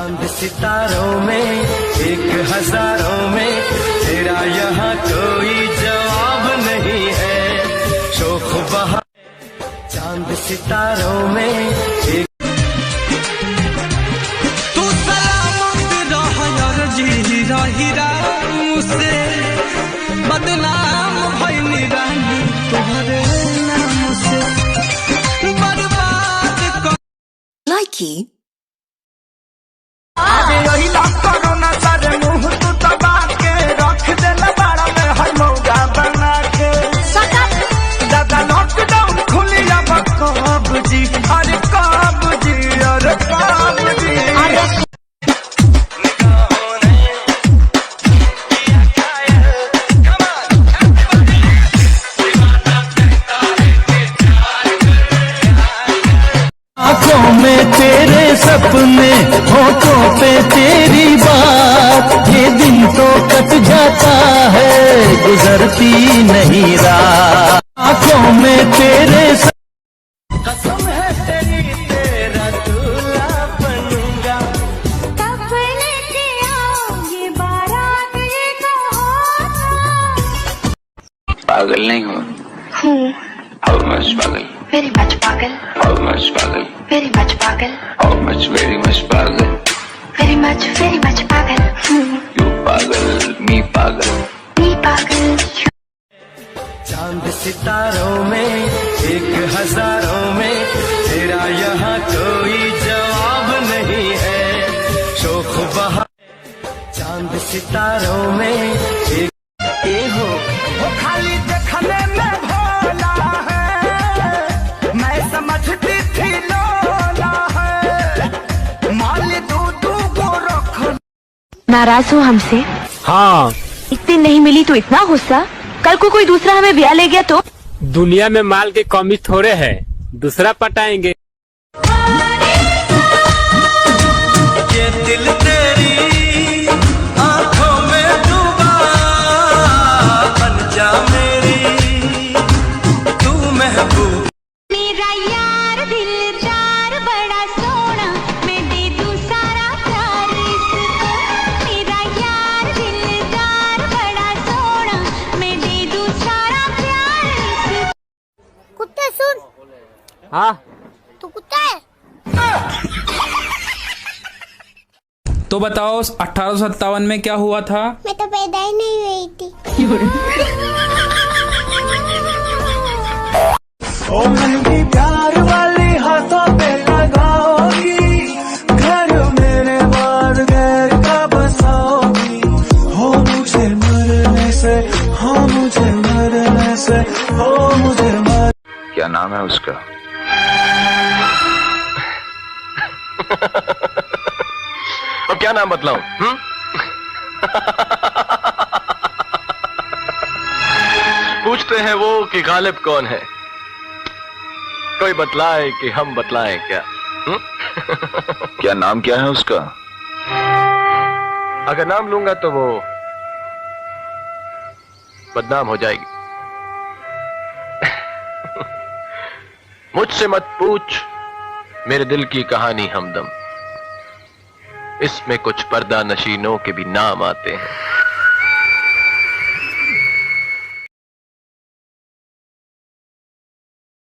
चांद सितारों में एक हजारों में तेरा यहाँ कोई जवाब नहीं है। शोख बहा चांद सितारों में एक तू सलामत रह जी हीरा मुझसे बदनाम भइनी रानी तोहरे नाम से बर्बाद कर Likey. आगे यही लाख कोरोना सारे मुंह तू दबा के रख देना बाड़ा में हर मौका बना के दादा लॉकडाउन खुली अब कब जी अरे कब जी अरे कब जी आँखों में तेरे सपने, होठों पे तेरी बात, ये दिन तो कट जाता है गुजरती नहीं रात। आँखों में तेरे कसम है तेरी तेरा दूल्हा बनूंगा। कब लेके आओगे बारात ये कहो। पागल नहीं हो? हूँ How much पागल? very much पागल How much पागल? very much पागल How much very much पागल? very much पागल हूँ You पागल, me पागल। मैं पागल चांद सितारों में एक हजारों में तेरा यहाँ कोई जवाब नहीं है। शोख बहा चांद सितारों में एक ये हो वो खाली देखने में भोला है मैं समझती थी लोला है माल दूध को रख नाराज हो हमसे? हाँ, एक दिन नहीं मिली तो इतना गुस्सा, कल को कोई दूसरा हमें ब्याह ले गया तो? दुनिया में माल की कमी थोड़े है, दूसरा पटाएंगे। ये दिल तेरी आँखों में डूबा, बन जा मेरी तू महबूब। मेरा यार दिलदार बड़ा सोना मैं दे दूं सारा प्यार इसको। मेरा यार दिलदार बड़ा सोना मैं दे दूं सारा प्यार इसको। कुत्ते सुन हाँ, तू कुत्ता है। तो बताओ 1857 में क्या हुआ था? मैं तो पैदा ही नहीं हुई थी। ओ मेरी प्यार वाली हाथों पे लगाओगी घर मेरे बाद गैर का बसाओगी हो मुझे मरने से हो मुझे मरने से हो मुझे मर क्या नाम है उसका? और क्या नाम बतलाऊं? पूछते हैं वो कि गालिब कौन है, कोई बतलाए कि हम बतलाएं क्या? क्या नाम क्या है उसका? अगर नाम लूंगा तो वो बदनाम हो जाएगी। मुझसे मत पूछ मेरे दिल की कहानी हमदम, इसमें कुछ पर्दा नशीनों के भी नाम आते हैं।